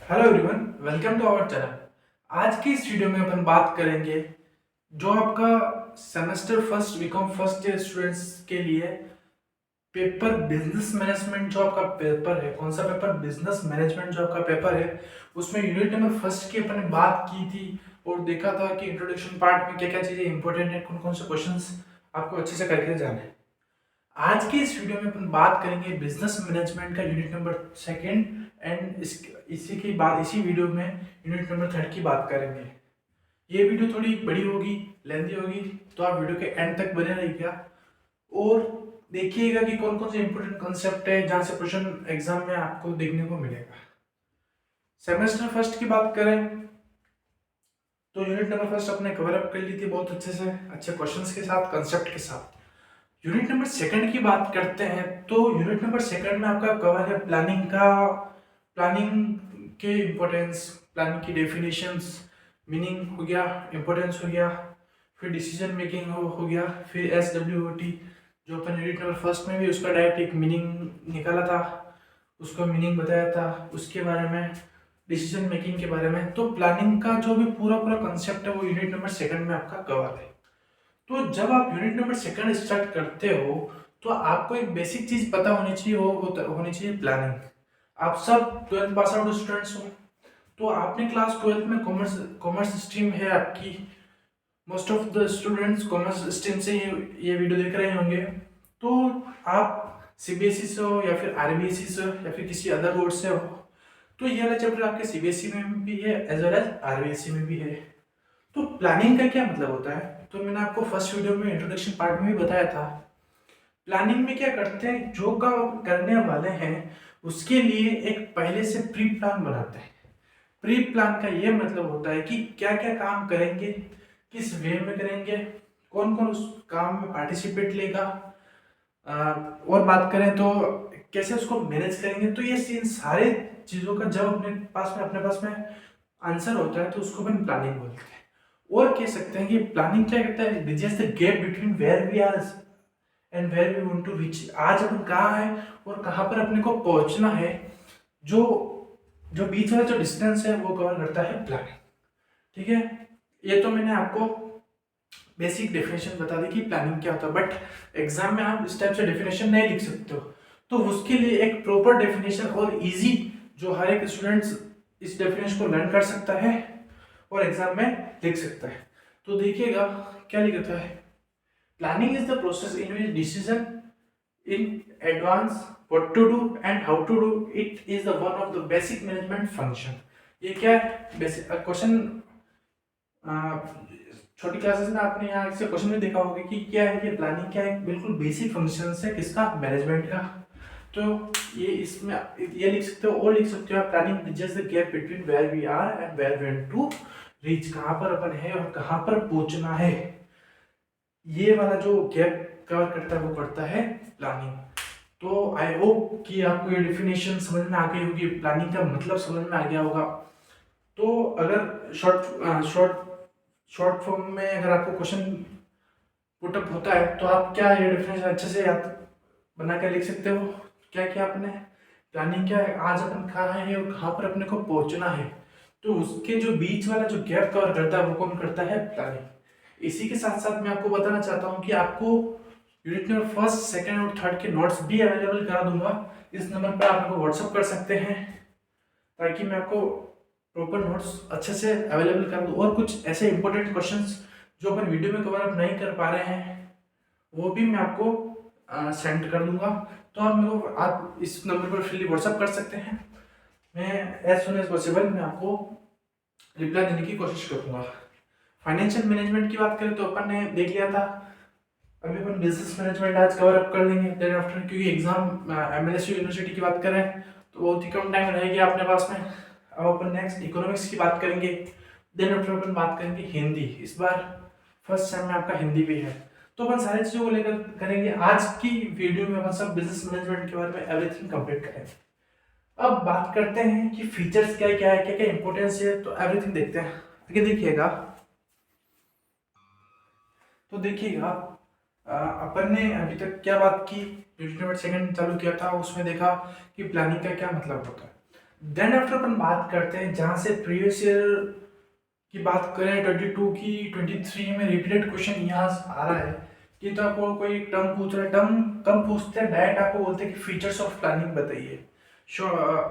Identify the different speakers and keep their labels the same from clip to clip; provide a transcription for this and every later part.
Speaker 1: Hello everyone, welcome to our channel. आज की इस वीडियो में अपन बात करेंगे जो आपका semester first BCom first year students के लिए पेपर बिजनेस मैनेजमेंट जो आपका पेपर है। कौन सा पेपर? बिजनेस मैनेजमेंट जो आपका पेपर है, उसमें यूनिट नंबर फर्स्ट की अपन ने बात की थी और देखा था कि इंट्रोडक्शन पार्ट में क्या क्या चीजें इंपॉर्टेंट है, कौन कौन से क्वेश्चंस आपको अच्छे से करके जाने हैं। आज की इस वीडियो में अपन बात करेंगे बिजनेस मैनेजमेंट का यूनिट नंबर सेकंड एंड इसी की बात इसी वीडियो में यूनिट नंबर थर्ड की बात करेंगे। ये वीडियो थोड़ी बड़ी होगी, लेंथी होगी, तो आप वीडियो के एंड तक बने रहिएगा और देखिएगा कि कौन कौन से इंपॉर्टेंट कॉन्सेप्ट है जहाँ से क्वेश्चन एग्जाम में आपको देखने को मिलेगा। सेमेस्टर फर्स्ट की बात करें तो यूनिट नंबर फर्स्ट अपने कवर अप कर ली थी बहुत अच्छे से, अच्छे क्वेश्चंस के साथ, कंसेप्ट के साथ। यूनिट नंबर सेकंड की बात करते हैं तो यूनिट नंबर सेकंड में आपका कवर है प्लानिंग का। प्लानिंग के इम्पोर्टेंस, प्लानिंग की डेफिनेशंस, मीनिंग हो गया, इम्पोर्टेंस हो गया, फिर डिसीजन मेकिंग हो गया, फिर SWOT जो अपन यूनिट नंबर फर्स्ट में भी उसका डायरेक्ट एक मीनिंग निकाला था, उसका मीनिंग बताया था, उसके बारे में, डिसीजन मेकिंग के बारे में। तो प्लानिंग का जो भी पूरा पूरा कंसेप्ट है वो यूनिट नंबर सेकंड में आपका कवर है। तो जब आप यूनिट नंबर सेकंड स्टार्ट करते हो तो आपको एक बेसिक चीज पता होनी चाहिए, होनी चाहिए प्लानिंग। आप सब 12th पास आउट स्टूडेंट्स हो, तो आपने क्लास 12th में कॉमर्स कॉमर्स स्ट्रीम है आपकी। Most of the students commerce stream से ये वीडियो देख रहे होंगे। तो आप CBSE से हो या फिर RBSE से हो या फिर किसी अदर बोर्ड से हो, तो ये वाला चैप्टर आपके CBSE में भी है एज वेल एज RBSE में भी है। तो प्लानिंग का क्या मतलब होता है, तो मैंने आपको फर्स्ट वीडियो में इंट्रोडक्शन पार्ट में भी बताया था। प्लानिंग में क्या करते हैं, जो काम आप करने वाले हैं उसके लिए एक पहले से प्री प्लान बनाते हैं। प्री प्लान का ये मतलब होता है कि क्या क्या काम करेंगे, किस वे में करेंगे, कौन कौन उस काम में पार्टिसिपेट लेगा, और बात करें तो कैसे उसको मैनेज करेंगे। तो ये इन सारे चीज़ों का जब अपने पास में आंसर होता है तो उसको अपन प्लानिंग बोलते हैं। और कह सकते हैं कि प्लानिंग क्या करता है, bridges the gap between where we are and where we want to reach. आज अपन कहाँ है और कहाँ पर अपने को पहुंचना है, जो जो बीच वाला जो डिस्टेंस है वो कवर करता है प्लानिंग। ठीक है, ये तो मैंने आपको बेसिक डेफिनेशन बता दी कि प्लानिंग क्या होता है, बट एग्जाम में आप इस टाइप से डेफिनेशन नहीं लिख सकते हो। तो उसके लिए एक प्रॉपर डेफिनेशन और इजी, जो हर एक स्टूडेंट्स इस डेफिनेशन को लर्न कर सकता है और एग्जाम में लिख सकता है। तो देखिएगा क्या लिखा है। Planning is the process in which decision in advance what to do and how to do it is the one of the basic management function। ये क्या है बेसिक क्वेश्चन, छोटी क्लासेस में आपने यहाँ से क्वेश्चन में देखा होगा कि क्या है ये प्लानिंग, क्या है बिल्कुल बेसिक फंक्शन है किसका, मैनेजमेंट का। तो ये इसमें ये लिख सकते हो और लिख सकते हो आप, planning just the gap between where we are and where we want to reach. कहाँ पर अपन है और कहाँ पर पहुंचना है, ये वाला जो गैप कवर करता है वो करता है प्लानिंग। तो आई होप कि आपको ये डेफिनेशन समझ में आ गई होगी, प्लानिंग का मतलब समझ में आ गया होगा। तो अगर शॉर्ट शॉर्ट फॉर्म में अगर आपको क्वेश्चन पुटअप होता है तो आप क्या ये डेफिनेशन अच्छे से याद बना कर लिख सकते हो। क्या क्या आपने प्लानिंग क्या है, आज अपन कहाँ है और कहाँ पर अपने को पहुंचना है, तो उसके जो बीच वाला जो गैप कवर करता है वो कौन करता है, प्लानिंग। इसी के साथ साथ मैं आपको बताना चाहता हूँ कि आपको यूनिट नंबर फर्स्ट सेकंड और थर्ड के नोट्स भी अवेलेबल करा दूंगा। इस नंबर पर आप मेरे को व्हाट्सअप कर सकते हैं ताकि मैं आपको प्रॉपर नोट्स अच्छे से अवेलेबल कर दूँ। और कुछ ऐसे इंपॉर्टेंट क्वेश्चंस जो अपन वीडियो में कवर अप नहीं कर पा रहे हैं वो भी मैं आपको सेंड कर दूंगा। तो आप मेरे को आप इस नंबर पर फ्रीली व्हाट्सअप कर सकते हैं। मैं एज सुन एज पॉसिबल मैं आपको रिप्लाई देने की कोशिश करूँगा। फाइनेंशियल मैनेजमेंट की बात करें तो अपन ने देख लिया था। अभी अपन बिजनेस मैनेजमेंट आज कवर अप कर लेंगे देन आफ्टर, क्योंकि एग्जाम MLSU यूनिवर्सिटी की बात करें तो बहुत ही कम टाइम रहेगी अपने पास में। अब अपन नेक्स्ट इकोनॉमिक्स की बात करेंगे, देन आफ्टर अपन बात करेंगे हिंदी। इस बार फर्स्ट सेम में आपका हिंदी भी है, तो अपन सारी चीज़ों को लेकर करेंगे। आज की वीडियो में अपन सब बिजनेस मैनेजमेंट के बारे में एवरीथिंग कंप्लीट करेंगे। अब बात करते हैं कि फीचर्स क्या क्या है, क्या क्या इंपॉर्टेंस है, तो एवरीथिंग देखते हैं। आगे देखिएगा, तो देखिएगा अपन ने अभी तक क्या बात की, यूनिट नंबर सेकंड चालू किया था, उसमें देखा कि प्लानिंग का क्या मतलब होता है। देन आफ्टर अपन बात करते हैं जहाँ से प्रीवियस ईयर की बात करें 22 की 23 में रिपीटेड क्वेश्चन यहाँ आ रहा है कि तो आपको कोई टर्म पूछ रहा है, टर्म कम पूछते हैं, डायरेक्ट आपको बोलते हैं कि फीचर्स ऑफ प्लानिंग बताइए।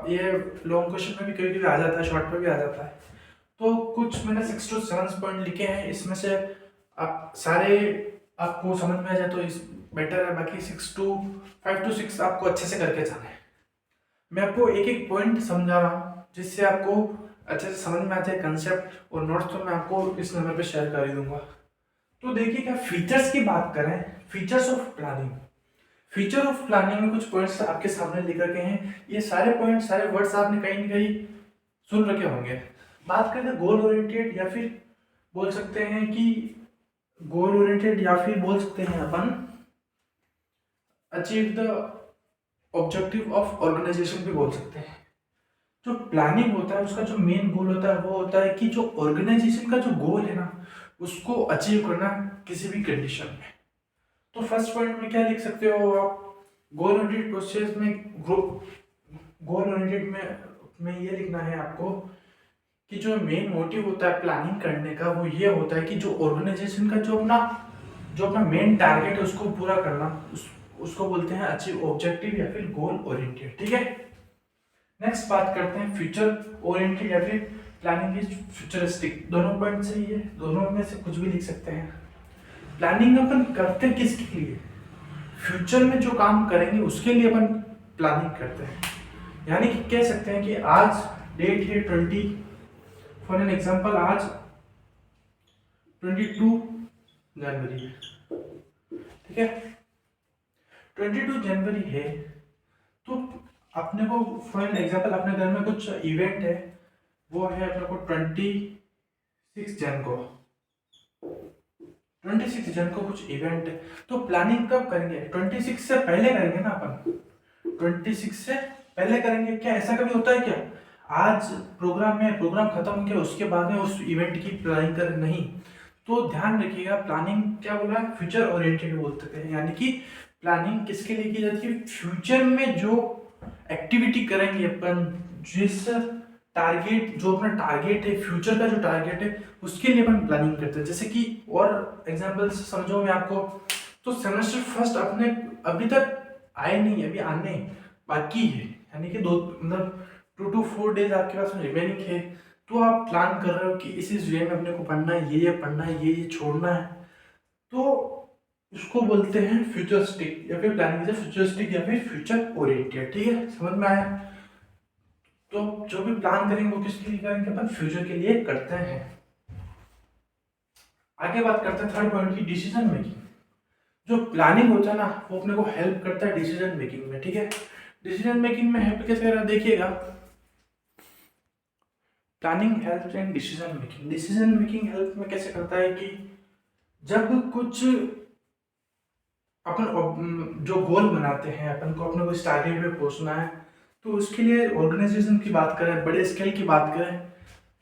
Speaker 1: ये लॉन्ग क्वेश्चन में भी कभी कभी आ जाता है, शॉर्ट में भी आ जाता है। तो कुछ मैंने 6 to 7 पॉइंट लिखे हैं, इसमें से आप सारे आपको समझ में आ जाए तो इस बेटर है, बाकी 5 to 6 आपको अच्छे से करके जाना है। मैं आपको एक एक पॉइंट समझा रहा हूँ जिससे आपको अच्छे से समझ में आता है कंसेप्ट, और नोट्स तो मैं आपको इस नंबर पे शेयर कर ही दूंगा। तो देखिए, क्या फीचर्स की बात करें, features of planning, feature of planning में कुछ पॉइंट्स आपके सामने लिख रखे हैं। ये सारे पॉइंट, सारे वर्ड्स आपने कहीं ना कहीं सुन रखे होंगे। बात करते हैं गोल ओरिएंटेड, या फिर बोल सकते हैं कि गोल ओरिएंटेड, या फिर बोल सकते हैं अपन achieve the objective of organisation भी बोल सकते हैं। जो प्लानिंग होता है उसका जो मेन गोल होता है वो होता है कि जो ऑर्गेनाइजेशन का जो गोल है ना उसको अचीव करना किसी भी कंडीशन में। तो फर्स्ट पॉइंट में क्या लिख सकते हो आप, गोल ओरिएंटेड प्रोसेस में गोल ओरिएंटेड में ये लिखना है आपको कि जो मेन मोटिव होता है प्लानिंग करने का वो ये होता है कि जो ऑर्गेनाइजेशन का जो अपना मेन टारगेट है उसको पूरा करना, उसको बोलते हैं अचीव ऑब्जेक्टिव या फिर गोल ओरिएंटेड। ठीक है, नेक्स्ट बात करते हैं फ्यूचर ओरिएंटेड या फिर प्लानिंग इज फ्यूचरिस्टिक। दोनों पॉइंट सही है, दोनों में से कुछ भी लिख सकते हैं। प्लानिंग अपन करते किसके लिए, फ्यूचर में जो काम करेंगे उसके लिए अपन प्लानिंग करते हैं। यानी कि कह सकते हैं कि आज डेट है 20, फॉर एन एग्जांपल आज 22 जनवरी है, ठीक है, 22 जनवरी है। तो अपने को फॉर एन एग्जांपल अपने घर में कुछ इवेंट है, वो है अपने को 26 जन को, 26 जन को कुछ इवेंट है। तो प्लानिंग कब करेंगे, 26 से पहले करेंगे ना अपन, 26 से पहले करेंगे। क्या ऐसा कभी होता है क्या आज प्रोग्राम खत्म हो गया उसके बाद में उस इवेंट की प्लानिंग करें, नहीं। तो ध्यान रखिएगा, प्लानिंग क्या बोला, फ्यूचर ओरिएंटेड बोलते हैं। यानी कि प्लानिंग किसके लिए की जाती है, फ्यूचर में जो एक्टिविटी करेंगे अपन, जिस टारगेट, जो अपना टारगेट है, फ्यूचर का जो टारगेट है उसके लिए अपन प्लानिंग करते हैं। जैसे कि और एग्जांपल समझो मैं आपको, तो सेमेस्टर फर्स्ट अपने अभी तक आए नहीं, अभी आने बाकी है, यानी कि 2 to 4 डेज आपके पास रिमेनिंग है। तो आप प्लान कर रहे हो कि इस वे में अपने को पढ़ना है, ये पढ़ना है, ये छोड़ना है। तो उसको बोलते हैं फ्यूचरिस्टिक, या फिर प्लानिंग इज फ्यूचरिस्टिक या फिर फ्यूचर ओरिएंटेड। ठीक है, समझ में आया। तो जो भी प्लान करेंगे वो किसके लिए करेंगे, अपन फ्यूचर के लिए करते हैं। आगे बात करते हैं थर्ड पॉइंट की, डिसीजन मेकिंग। जो प्लानिंग होता है ना वो अपने को हेल्प करता है डिसीजन मेकिंग में। ठीक है, डिसीजन मेकिंग में हेल्प कैसे कर रहा है देखिएगा, planning help and decision making. Decision making help में कैसे करता है कि जब कुछ अपन जो गोल बनाते हैं, अपन को अपने को इस टारगेट पे पहुंचना है, तो उसके लिए ऑर्गेनाइजेशन की बात करें, बड़े स्केल की बात करें,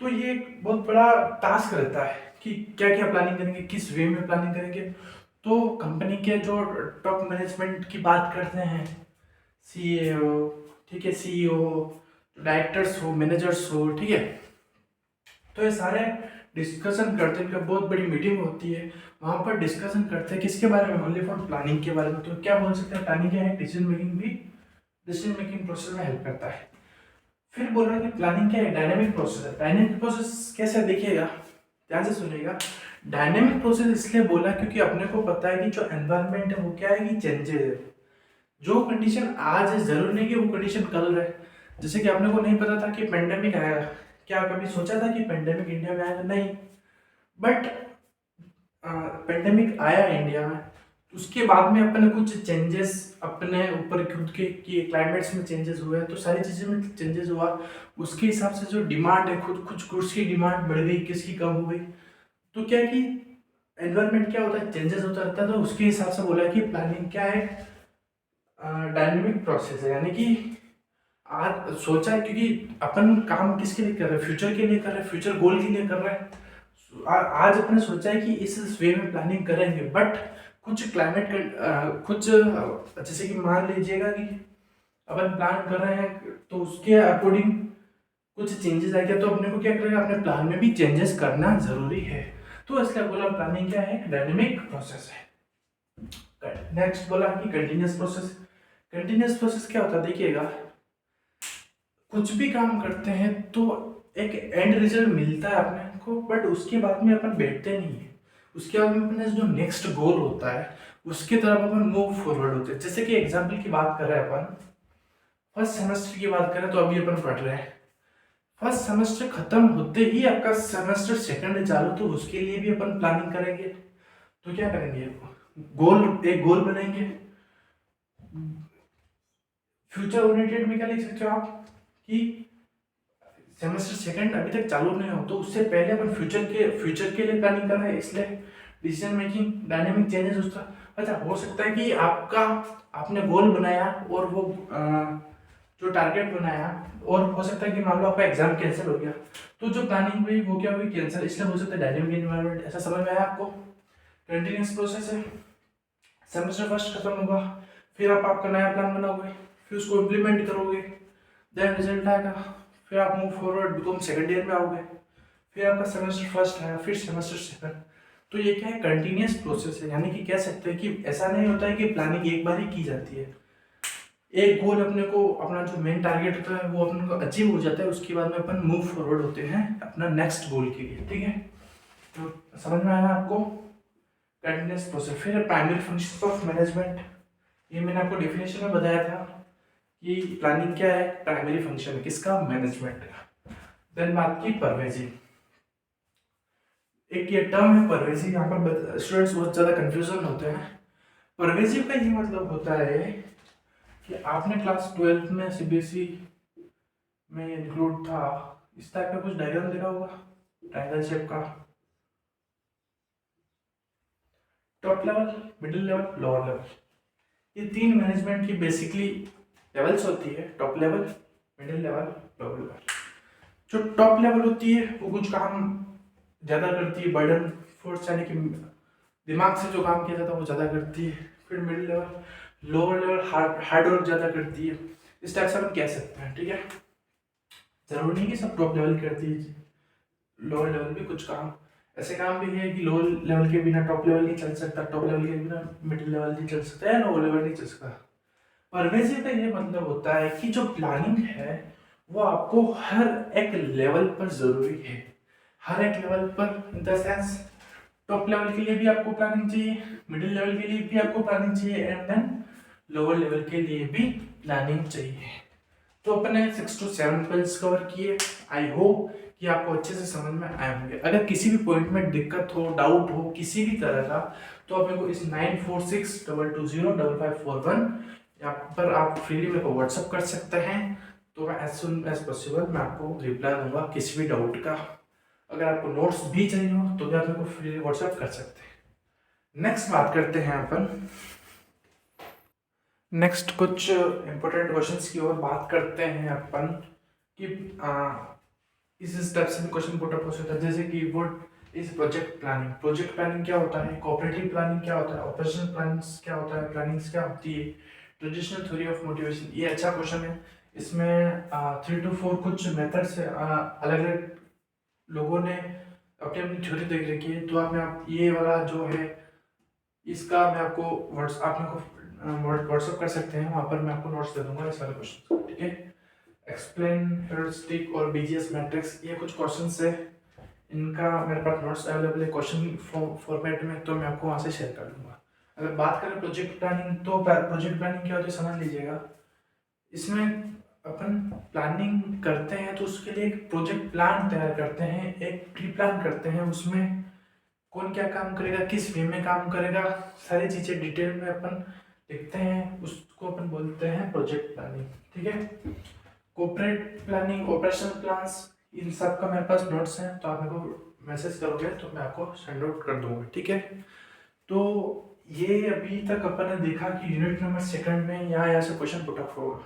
Speaker 1: तो ये एक बहुत बड़ा टास्क रहता है कि क्या क्या प्लानिंग करेंगे, किस वे में प्लानिंग करेंगे। तो कंपनी के जो टॉप मैनेजमेंट की बात करते हैं, सीईओ, ठीक है, सीईओ, डायरेक्टर्स हो, मैनेजर्स हो, ठीक है, तो ये सारे डिस्कशन करते हैं, इनका बहुत बड़ी मीटिंग होती है, वहाँ पर डिस्कशन करते हैं किसके बारे में, ओनली फॉर प्लानिंग के बारे में। तो क्या बोल सकते हैं, प्लानिंग क्या है, डिसीजन मेकिंग भी डिसीजन मेकिंग प्रोसेस में हेल्प करता है। फिर बोल रहा है कि प्लानिंग क्या है, डायनेमिक प्रोसेस है। डायनेमिक प्रोसेस कैसे देखिएगा, ध्यान से सुनिएगा। डायनेमिक प्रोसेस इसलिए बोला क्योंकि अपने को पता है कि जो एनवायरनमेंट है वो क्या है कि चेंजेस है। जो कंडीशन आज है जरूर नहीं कि वो कंडीशन कल रहे। जैसे कि अपने को नहीं पता था कि पेंडेमिक आएगा, क्या कभी सोचा था कि पेंडेमिक इंडिया में आएगा, नहीं। बट पेंडेमिक आया इंडिया में, उसके बाद में अपने कुछ चेंजेस अपने ऊपर खुद के कि क्लाइमेट्स में चेंजेस हुए, तो सारी चीज़ें में चेंजेस हुआ। उसके हिसाब से जो डिमांड है, खुद कुछ गुड्स की डिमांड बढ़ गई, किसकी कम हो गई। तो क्या कि एनवायरनमेंट क्या होता है, चेंजेस होता रहता है। तो उसके हिसाब से बोला कि प्लानिंग क्या है, डायनेमिक प्रोसेस है। यानी कि आज सोचा है क्योंकि अपन काम किसके लिए कर रहे हैं, फ्यूचर के लिए कर रहे हैं, फ्यूचर गोल के लिए कर रहे हैं। आज अपने सोचा है कि इस वे में प्लानिंग करेंगे, बट कुछ क्लाइमेट कुछ जैसे कि मान लीजिएगा कि अपन प्लान कर रहे हैं तो उसके अकॉर्डिंग कुछ चेंजेस आ गया तो अपने को क्या करेगा, अपने प्लान में भी चेंजेस करना जरूरी है। तो इसलिए बोला प्लानिंग क्या है, डायनेमिक प्रोसेस है। नेक्स्ट बोला कि कंटिन्यूअस प्रोसेस। कंटिन्यूअस प्रोसेस क्या होता है, देखिएगा कुछ भी काम करते हैं तो एक एंड रिजल्ट मिलता है अपने को, बट उसके बाद में अपन बैठते नहीं है। उसके बाद में अपने जो नेक्स्ट गोल होता है उसकी तरफ अपन मूव फॉरवर्ड होते हैं। जैसे कि एग्जाम्पल की बात कर रहे हैं अपन, फर्स्ट सेमेस्टर की बात करें तो अभी अपन पढ़ रहे हैं, फर्स्ट सेमेस्टर खत्म होते ही आपका सेमेस्टर सेकंड चालू, तो उसके लिए भी अपन प्लानिंग करेंगे। तो क्या करेंगे, एक गोल बनाएंगे। फ्यूचर ओरिएंटेड में क्या लिख सकते हो आप कि सेमेस्टर सेकंड अभी तक चालू नहीं हो तो उससे पहले अपन फ्यूचर के लिए प्लानिंग कर रहे हैं, इसलिए डिसीजन मेकिंग डायनेमिक चेंजेस उसका। अच्छा, हो सकता है कि आपने गोल बनाया और वो जो टारगेट बनाया, और हो सकता है कि मान लो आपका एग्जाम कैंसिल हो गया, तो जो प्लानिंग हुई वो क्या हुई, कैंसिल। इसलिए हो सकता है डायनेमिक एनवायरनमेंट। ऐसा समझ में आया आपको? कंटिन्यूअस प्रोसेस है, सेमेस्टर फर्स्ट खत्म होगा, फिर आप आपका नया प्लान बनाओगे, फिर उसको इम्प्लीमेंट करोगे, देन रिजल्ट आएगा, फिर आप move forward become second year में आओगे, फिर आपका सेमेस्टर फर्स्ट आया, फिर सेमेस्टर सेकंड। तो ये क्या है, कंटिन्यूअस प्रोसेस है। यानी कि कह सकते हैं कि ऐसा नहीं होता है कि प्लानिंग एक बार ही की जाती है। एक गोल अपने को, अपना जो मेन टारगेट होता है वो अपने को अचीव हो जाता है, उसके बाद में अपन मूव फॉरवर्ड होते हैं अपना नेक्स्ट गोल के लिए। ठीक है, तो समझ में आया आपको कंटिन्यूअस प्रोसेस। फिर प्राइमरी फंक्शंस ऑफ मैनेजमेंट, ये मैंने आपको डेफिनेशन में बताया था कि प्लानिंग क्या है, प्राइमरी फंक्शन है किसका, मैनेजमेंट का। देन बात की परवेजिंग, एक ये टर्म है परवेजिंग, यहाँ पर स्टूडेंट्स बहुत ज़्यादा कंफ्यूजन होते हैं। परवेजिव का ये मतलब होता है कि आपने क्लास 12 में सीबीएसई में इंक्लूड था, इस टाइप का कुछ डायग्राम देखा होगा ट्रायंगल शेप का, top level, middle level, lower level. ये तीन मैनेजमेंट की बेसिकली लेवल्स होती है, top level, middle level, lower level. जो टॉप लेवल होती है वो कुछ काम ज़्यादा करती है, बर्डन फोर्स यानी कि दिमाग से जो काम किया जाता है वो ज़्यादा करती है। फिर middle level, lower level hard work ज़्यादा करती है। इस टाइप से अपन कह सकते हैं। ठीक है, जरूरी नहीं कि सब टॉप लेवल करती है, लोअर लेवल भी कुछ काम, ऐसे काम भी है कि लोअर लेवल के बिना टॉप लेवल नहीं चल सकता, टॉप लेवल के बिना मिडिल लेवल नहीं चल सकता, या लोअर लेवल नहीं चल सकता। परवेजिव का ये मतलब होता है कि जो प्लानिंग है वो आपको हर एक लेवल पर जरूरी है, हर एक लेवल पर, in the sense top level के लिए भी आपको प्लानिंग चाहिए, मिडिल लेवल के लिए भी आपको प्लानिंग चाहिए, एंड देन लोअर लेवल के लिए भी प्लानिंग चाहिए। तो अपने 6 to 7 पॉइंट्स कवर किए। आई होप कि आपको अच्छे से समझ में आए होंगे। अगर किसी भी पॉइंट में दिक्कत हो, डाउट हो किसी भी तरह का, तो आप मेरे को इस 9462205541 यहाँ पर आप फ्रीली मेरे को व्हाट्सअप कर सकते हैं। तो मैं एज सुन एज पॉसिबल मैं आपको रिप्लाई दूंगा किसी भी डाउट का। अगर आपको नोट्स भी चाहिए हो तो भी आप मेरे को फ्रीली व्हाट्सअप कर सकते हैं। नेक्स्ट बात करते हैं अपन, नेक्स्ट कुछ इंपॉर्टेंट क्वेश्चंस की ओर बात करते हैं अपन कि इस स्टेप से भी क्वेश्चन पुट अप हो सकता है। जैसे कि what is project planning, project planning क्या होता है, कोऑपरेटिव प्लानिंग क्या होता है, ऑपरेशनल प्लानिंग क्या होता है, प्लानिंग्स क्या होती है, ट्रेडिशनल थ्योरी ऑफ मोटिवेशन। ये अच्छा क्वेश्चन है। इसमें 3 to 4 कुछ मेथड्स है, अलग अलग लोगों ने अपनी अपनी थ्योरी देख रखी है। तो आप ये वाला जो है इसका मैं आपको आप मेरे को व्हाट्सअप कर सकते हैं, वहाँ पर मैं आपको नोट्स दे दूंगा इस वाले क्वेश्चन। ठीक है, एक्सप्लेन हेuriस्टिक और बीजीएस मैट्रिक्स, ये कुछ क्वेश्चंस है, इनका मेरे पास नोट्स अवेलेबल है क्वेश्चन फॉर्मेट में, तो मैं आपको वहाँ से शेयर कर दूंगा। अगर बात करें प्रोजेक्ट प्लानिंग, तो प्रोजेक्ट प्लानिंग क्या होती है समझ लीजिएगा। इसमें अपन प्लानिंग करते हैं तो उसके लिए एक प्रोजेक्ट प्लान तैयार करते हैं, एक प्री प्लान करते हैं, उसमें कौन क्या काम करेगा, किस वे में काम करेगा, सारी चीज़ें डिटेल में अपन लिखते हैं, उसको अपन बोलते हैं प्रोजेक्ट प्लानिंग। ठीक है, कॉर्पोरेट प्लानिंग, ऑपरेशनल प्लान्स, इन सब का मेरे पास नोट्स हैं, तो आप मेरे को मैसेज करोगे तो मैं आपको सेंड आउट कर दूंगा। ठीक है, तो ये अभी तक अपन ने देखा कि यूनिट नंबर सेकंड में यहाँ से क्वेश्चन पुट अप होगा।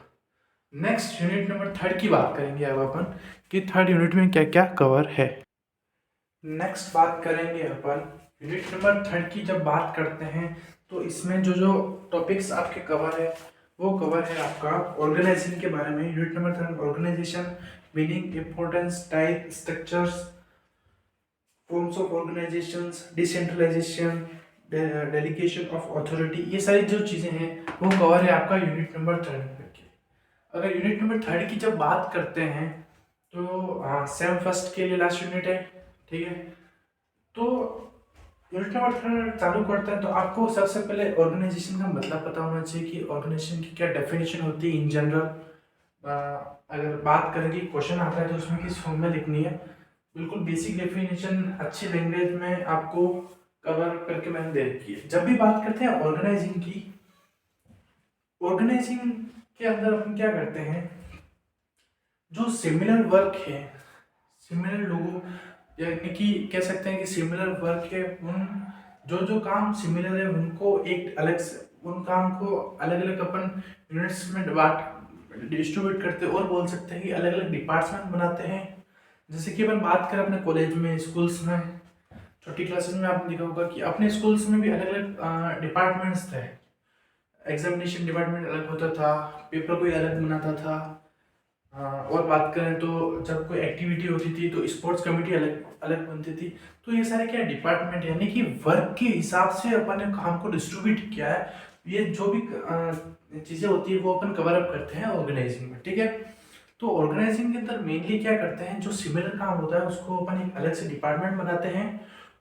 Speaker 1: नेक्स्ट यूनिट नंबर थर्ड की बात करेंगे अब अपन कि थर्ड यूनिट में क्या क्या कवर है। नेक्स्ट बात करेंगे अपन यूनिट नंबर थर्ड की। जब बात करते हैं तो इसमें जो जो टॉपिक्स आपके कवर है वो कवर है आपका ऑर्गेनाइजेशन के बारे में। Unit number 3 organisation, meaning, importance, type, structures, forms of organisations, decentralisation, delegation of authority, ये सारी जो चीज़ें हैं वो कवर है आपका यूनिट नंबर 3 में। अगर यूनिट नंबर 3 की जब बात करते हैं तो सेम फर्स्ट के लिए लास्ट यूनिट है, ठीक है। तो यूनिट नंबर 3 चालू करते हैं तो आपको सबसे पहले ऑर्गेनाइजेशन का मतलब पता होना चाहिए कि ऑर्गेनाइजेशन की क्या डेफिनेशन होती है इन जनरल। अगर बात करें कि क्वेश्चन आता है तो उसमें किस फॉर्म में लिखनी है, बिल्कुल बेसिक डेफिनेशन अच्छी लैंग्वेज में आपको कवर करके मैंने दे रखी है। जब भी बात करते हैं ऑर्गेनाइजिंग की, ऑर्गेनाइजिंग के अंदर अपन क्या करते हैं, जो सिमिलर वर्क है, सिमिलर लोगों, यानी कि कह सकते हैं कि सिमिलर वर्क है, उन जो जो काम सिमिलर है उनको एक अलग से, उन काम को अलग अलग अपन यूनिट्स में डिस्ट्रीब्यूट करते हैं और बोल सकते हैं कि अलग अलग डिपार्टमेंट बनाते हैं। जैसे कि अपन बात करें अपने कॉलेज में, स्कूल्स में, छोटी क्लासेस में आपने देखा होगा कि अपने स्कूल्स में भी अलग अलग डिपार्टमेंट्स थे। एग्जामिनेशन डिपार्टमेंट अलग होता था, पेपर कोई अलग बनाता था। और बात करें तो जब कोई एक्टिविटी होती थी तो स्पोर्ट्स कमेटी अलग अलग बनती थी। तो ये सारे क्या डिपार्टमेंट, यानी कि वर्क के हिसाब से अपन ने काम को डिस्ट्रीब्यूट किया है। ये जो भी चीज़ें होती है वो अपन कवर अप करते हैं ऑर्गेनाइजिंग में, ठीक है। तो ऑर्गेनाइजिंग के अंदर मेनली क्या करते हैं, जो सिमिलर काम होता है उसको अपन एक अलग से डिपार्टमेंट बनाते हैं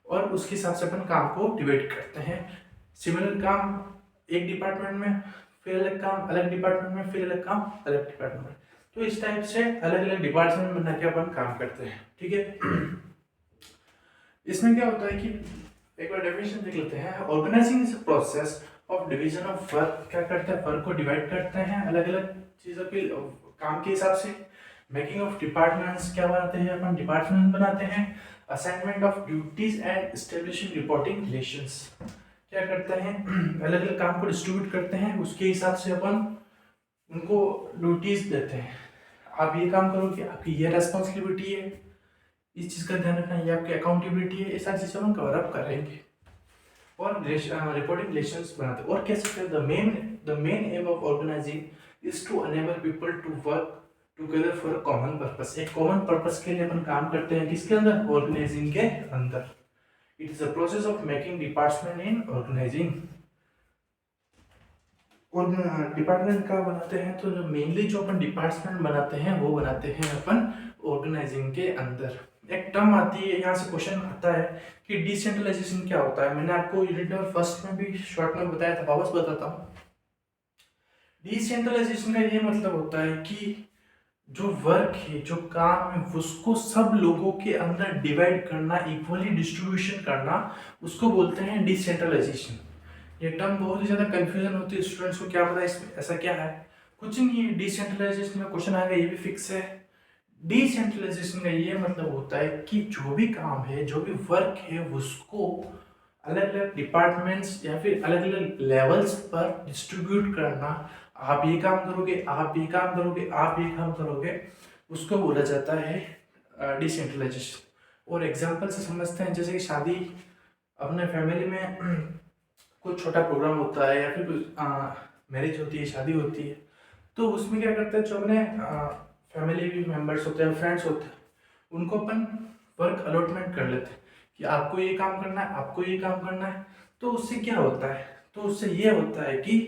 Speaker 1: और उसके हिसाब से अपन काम को डिवाइड करते हैं। सिमिलर काम एक डिपार्टमेंट में, फिर अलग काम अलग डिपार्टमेंट में, फिर अलग काम अलग डिपार्टमेंट में। तो इस टाइप से अलग अलग डिपार्टमेंट बना के अपन काम करते हैं, ठीक है। इसमें क्या होता है कि एक बार डेफिनेशन देख लेते हैं। Organising is a process of division of work. क्या करते हैं, वर्क को डिवाइड करते हैं अलग अलग चीजों के काम के हिसाब से। मेकिंग ऑफ डिपार्टमेंट्स, क्या बनाते हैं अपन, डिपार्टमेंट बनाते हैं। Assignment of duties and establishing reporting relations, क्या करते हैं अलग अलग काम को डिस्ट्रीब्यूट करते हैं, उसके हिसाब से अपन उनको ड्यूटीज देते हैं। आप ये काम करोगे, आपकी ये रेस्पॉन्सिबिलिटी है, इस चीज़ का ध्यान रखना, ये आपकी अकाउंटेबिलिटी है, ये सारी चीज़ें हम कवर अप करेंगे और रिपोर्टिंग रिलेशंस बनाते हैं। और कह सकते हैं the main aim of organising is to enable people to work together for a common purpose. एक कॉमन पर्पस के लिए अपन काम करते हैं, किसके अंदर, ऑर्गेनाइजिंग के अंदर। It is a process of making department in organising. और डिपार्टमेंट का बनाते हैं तो जो मेनली जो अपन डिपार्टमेंट बनाते हैं वो बनाते हैं अपन ऑर्गेनाइजिंग के अंदर। एक टर्म आती है, यहाँ से क्वेश्चन आता है कि डिसेंट्रलाइजेशन क्या होता है। मैंने आपको यूनिट नंबर फर्स्ट में भी शॉर्ट में बताया था, वापस बताता हूँ। डिसेंट्रलाइजेशन का ये मतलब होता है कि जो वर्क है, जो काम है, उसको सब लोगों के अंदर डिवाइड करना, इक्वली डिस्ट्रीब्यूशन करना, उसको बोलते हैं डिसेंट्रलाइजेशन। ये टर्म बहुत ही ज़्यादा कंफ्यूजन होती है स्टूडेंट्स को, क्या पता इसमें ऐसा क्या है। कुछ नहीं है, डिसेंट्रलाइजेशन में क्वेश्चन आएगा ये भी फिक्स है। डिसेंट्रलाइजेशन का ये मतलब होता है कि जो भी काम है, जो भी वर्क है, उसको अलग अलग डिपार्टमेंट्स या फिर अलग अलग लेवल्स पर डिस्ट्रीब्यूट करना। आप ये काम करोगे, आप ये काम करोगे, आप ये काम करोगे, उसको बोला जाता है डिसेंट्रलाइजेशन। और एग्जांपल से समझते हैं, जैसे कि शादी, अपने फैमिली में कुछ छोटा प्रोग्राम होता है या फिर कुछ मैरिज होती है, शादी होती है, तो उसमें क्या करते हैं, जो अपने फैमिली मेम्बर्स होते हैं, फ्रेंड्स होते हैं, उनको अपन वर्क अलॉटमेंट कर लेते हैं कि आपको ये काम करना है, आपको ये काम करना है। तो उससे क्या होता है, तो उससे ये होता है कि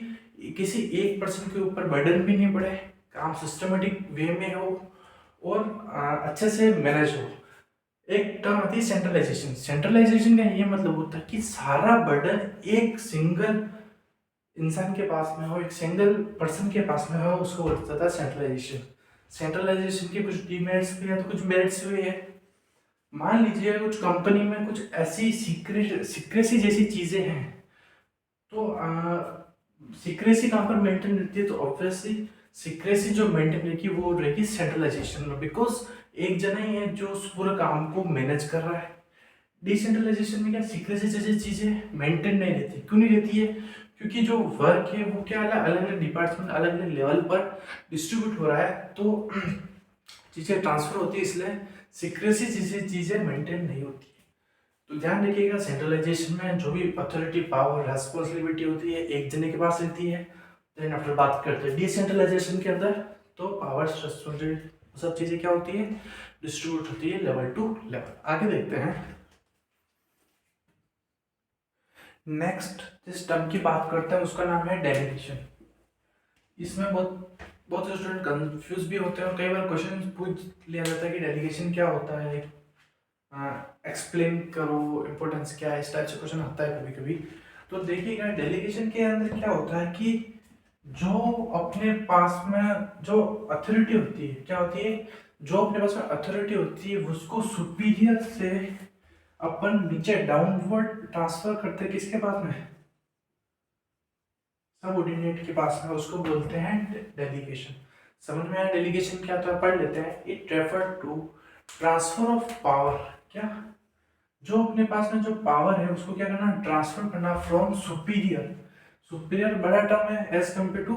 Speaker 1: किसी एक पर्सन के ऊपर बर्डन भी नहीं पड़े, काम सिस्टमेटिक वे में हो और अच्छे से मैनेज हो। एक टर्म आती है सेंट्रलाइजेशन। सेंट्रलाइजेशन का ये मतलब होता है कि सारा बर्डन एक सिंगल इंसान के पास में हो, एक सिंगल पर्सन के पास में हो, उसको बोला जाता है सेंट्रलाइजेशन। सेंट्रलाइजेशन के कुछ डीमेरिट्स भी है तो कुछ मेरिट्स भी है। मान लीजिए कुछ कंपनी में कुछ ऐसी सीक्रेसी जैसी चीजें हैं, तो सीक्रेसी कहाँ पर मेंटेन रहती है, तो ऑब्वियसली सीक्रेसी जो मेंटेन रहेगी वो रहेगी सेंट्रलाइजेशन में, बिकॉज एक जना ही है जो उस पूरे काम को मैनेज कर रहा है। डिसेंट्रलाइजेशन में क्या, सीक्रेसी जैसी चीजें मेंटेन नहीं रहती। क्यों नहीं रहती है, क्योंकि जो वर्क है वो क्या अलग अलग डिपार्टमेंट, अलग अलग लेवल पर डिस्ट्रीब्यूट हो रहा है, तो चीजें ट्रांसफर होती है, इसलिए सीक्रेसी जैसी चीजें मेंटेन नहीं होती है। तो ध्यान रखिएगा, सेंट्रलाइजेशन में जो भी अथॉरिटी, पावर, रेस्पॉन्सिबिलिटी होती है एक जने के पास रहती है, देन आफ्टर बात करते हैं डिसेंट्रलाइजेशन के अंदर, तो पावर सब चीज़ें क्या होती है, डिस्ट्रीब्यूट होती है लेवल टू लेवल। आगे देखते हैं। नेक्स्ट जिस टर्म की बात करते हैं उसका नाम है डेलीगेशन। इसमें बहुत बहुत स्टूडेंट कंफ्यूज भी होते हैं और कई बार क्वेश्चन पूछ लिया जाता है कि डेलीगेशन क्या होता है, एक्सप्लेन करो, इम्पोर्टेंस क्या है, इस टाइप से क्वेश्चन आता है कभी कभी। तो देखिएगा डेलीगेशन के अंदर क्या होता है कि जो अपने पास में जो अथॉरिटी होती है, क्या होती है, जो अपने पास में अथॉरिटी होती है उसको सुपीरियर से अपन नीचे डाउनवर्ड ट्रांसफर करते हैं किसके पास में, सबऑर्डिनेट के पास में, उसको बोलते हैं डेलीगेशन। समझ में आया डेलीगेशन क्या होता है, पढ़ लेते हैं। It refer to transfer of power, क्या, जो अपने पास में जो पावर है उसको क्या करना, ट्रांसफर करना फ्रॉम सुपीरियर। सुपीरियर बड़ा टर्म है एज कम्पेयर टू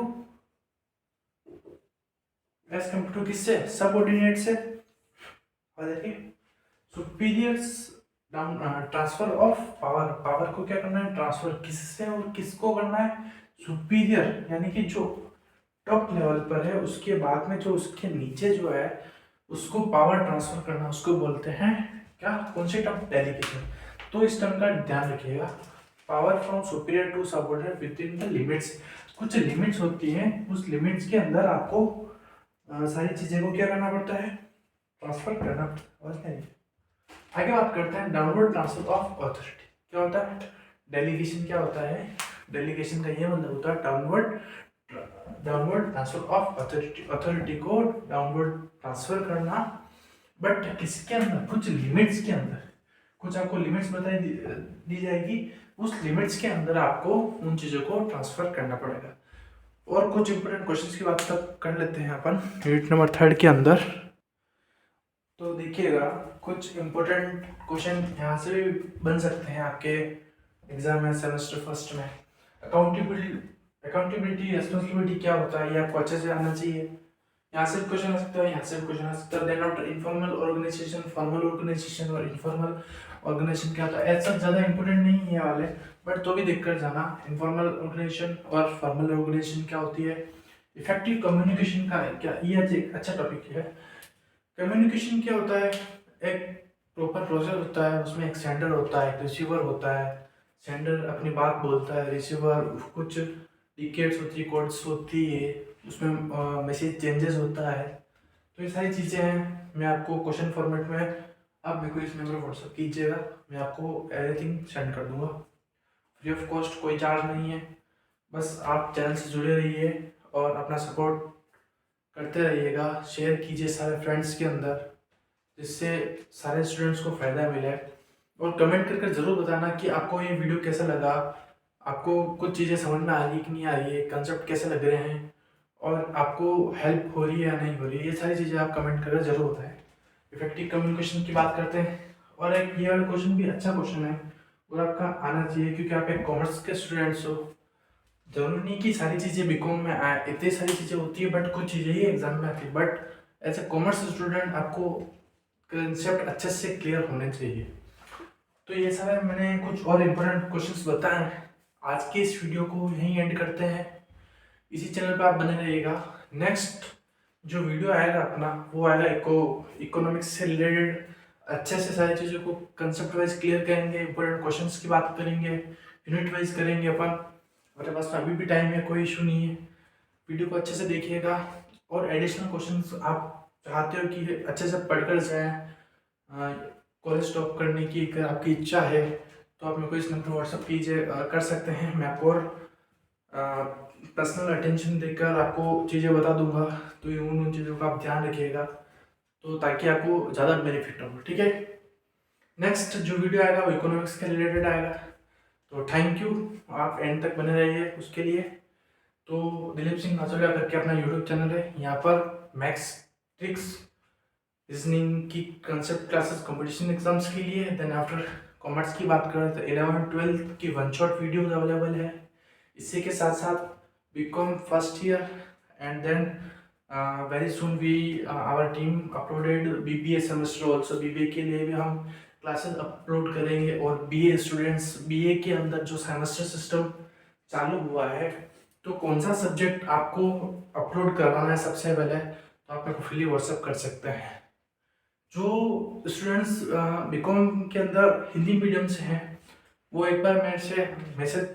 Speaker 1: किससे, सबऑर्डिनेट से। और देखिए superior down transfer of power, power को क्या करना है, ट्रांसफर किससे और किसको करना है, सुपीरियर यानी कि जो टॉप लेवल पर है उसके बाद में जो उसके नीचे जो है उसको पावर ट्रांसफर करना, उसको बोलते हैं क्या, कौन से टर्म, डेलीगेशन। तो इस टर्म का ध्यान रखिएगा, power from superior to subordinate within the limits. कुछ लिमिट्स होती हैं, उस लिमिट्स के अंदर आपको सारी चीजें को क्या करना पड़ता है, ट्रांसफर करना पड़ता है। आगे बात करते हैं डाउनवर्ड ट्रांसफर ऑफ अथॉरिटी। क्या होता है डेलीगेशन, क्या होता है डेलीगेशन का ये मतलब होता है downward transfer of authority, authority को डाउनवर्ड ट्रांसफर करना, बट किसके अंदर, कुछ लिमिट्स के अंदर। कुछ आपको लिमिट्स बताई दी जाएगी, उस लिमिट्स के अंदर आपको उन चीज़ों को ट्रांसफर करना पड़ेगा। और कुछ इंपोर्टेंट क्वेश्चंस की बात तक कर लेते हैं अपन यूनिट नंबर 3 के अंदर। तो देखिएगा कुछ इंपॉर्टेंट क्वेश्चन यहाँ से भी बन सकते हैं आपके एग्जाम में सेमेस्टर फर्स्ट में। अकाउंटेबिलिटी रेस्पॉन्सिबिलिटी क्या होता है ये आपको अच्छे से आना चाहिए। यहाँ से क्वेश्चन आ सकता है, यहाँ से क्वेश्चन आ सकता है। Then after informal organisation, formal organisation और इनफॉर्मल ऑर्गेनाइजेशन क्या होता है, ऐसा ज़्यादा इंपॉर्टेंट नहीं है ये वाले, बट तो भी देख कर जाना। इनफॉर्मल ऑर्गेनाइजेशन और फॉर्मल ऑर्गेनाइजेशन क्या होती है, इफेक्टिव कम्युनिकेशन का है क्या, ये एक अच्छा टॉपिक है। कम्युनिकेशन क्या होता है, एक प्रॉपर प्रोसेस होता है, उसमें एक सेंडर होता है, एक रिसीवर होता है। सेंडर अपनी बात बोलता है, रिसीवर कुछ डिकेट्स होती है, कोड्स होती है, उसमें मैसेज चेंजेस होता है। तो ये सारी चीज़ें हैं, मैं आपको क्वेश्चन फॉर्मेट में, आप मेरे को इस नंबर व्हाट्सअप कीजिएगा, मैं आपको एवरीथिंग सेंड कर दूंगा फ्री ऑफ कॉस्ट, कोई चार्ज नहीं है। बस आप चैनल से जुड़े रहिए और अपना सपोर्ट करते रहिएगा, शेयर कीजिए सारे फ्रेंड्स के अंदर, जिससे सारे स्टूडेंट्स को फ़ायदा मिले। और कमेंट करके ज़रूर बताना कि आपको ये वीडियो कैसा लगा, आपको कुछ चीज़ें समझ में आ रही कि नहीं आ रही है, कंसेप्ट कैसे लग रहे हैं, और आपको हेल्प हो रही है या नहीं हो रही है, ये सारी चीज़ें आप कमेंट करके ज़रूर बताएं। इफेक्टिव कम्युनिकेशन की बात करते हैं, और एक ये वाला क्वेश्चन भी अच्छा क्वेश्चन है और आपका आना चाहिए, क्योंकि आप एक कॉमर्स के स्टूडेंट्स हो। जरूरी नहीं कि सारी चीज़ें बीकॉम में आए, इतनी सारी चीज़ें होती है, बट कुछ चीज़ें ही एग्जाम में आती है। But as a commerce student आपको कंसेप्ट अच्छे से क्लियर होने चाहिए। तो ये सारे मैंने कुछ और इम्पोर्टेंट क्वेश्चंस बताए हैं। आज के इस वीडियो को यहीं एंड करते हैं, इसी चैनल पर आप बने रहिएगा। नेक्स्ट जो वीडियो आएगा अपना, वो आएगा इकोनॉमिक्स से रिलेटेड, अच्छे से सारी चीज़ों को कंसेप्ट वाइज क्लियर करेंगे, इंपॉर्टेंट क्वेश्चंस की बात करेंगे, यूनिट वाइज करेंगे अपन। मेरे पास अभी भी टाइम है, कोई इशू नहीं है। वीडियो को अच्छे से देखिएगा, और एडिशनल क्वेश्चंस आप चाहते हो कि अच्छे से पढ़कर जाएँ, कॉलेज टॉप करने की अगर आपकी इच्छा है, तो आप मेरे को इस नंबर व्हाट्सअप कीजिए, कर सकते हैं। मैं आपको और पर्सनल अटेंशन देकर आपको चीज़ें बता दूंगा, तो उन चीज़ों का आप ध्यान रखिएगा, तो ताकि आपको ज़्यादा बेनिफिट हो, ठीक है। नेक्स्ट जो वीडियो आएगा वो इकोनॉमिक्स के रिलेटेड आएगा। तो थैंक यू, आप एंड तक बने रहिए उसके लिए। तो दिलीप सिंह नाचोलिया करके अपना यूट्यूब चैनल है, यहाँ पर मैथ्स, ट्रिक्स, रीजनिंग की कंसेप्ट क्लासेस कंपटीशन एग्जाम्स के लिए। देन आफ्टर कॉमर्स की बात करें तो 11-12 की वन शॉट वीडियोज अवेलेबल है। इसी के साथ साथ BCom first year, and then very soon we our team uploaded BBA semester also. BBA के लिए भी हम क्लासेस अपलोड करेंगे, और बीए स्टूडेंट्स, बीए के अंदर जो सेमेस्टर सिस्टम चालू हुआ है तो कौन सा सब्जेक्ट आपको अपलोड करवाना है सबसे पहले, तो आप मेरे को फ्रीली व्हाट्सअप कर सकते हैं। जो स्टूडेंट्स बीकॉम के अंदर हिंदी मीडियम से हैं वो एक बार मेरे से मैसेज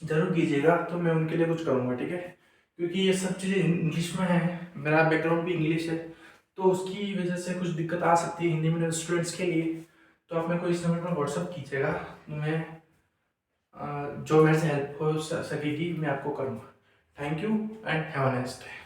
Speaker 1: जरूर कीजिएगा, तो मैं उनके लिए कुछ करूँगा, ठीक है। क्योंकि ये सब चीज़ें इंग्लिश में है, मेरा बैकग्राउंड भी इंग्लिश है, तो उसकी वजह से कुछ दिक्कत आ सकती है हिंदी मीडियम स्टूडेंट्स के लिए। तो आप मेरे को इस नंबर पर व्हाट्सअप कीजिएगा, तो मैं जो मेरे से हेल्प हो सकेगी मैं आपको करूँगा। Thank you and have a nice day.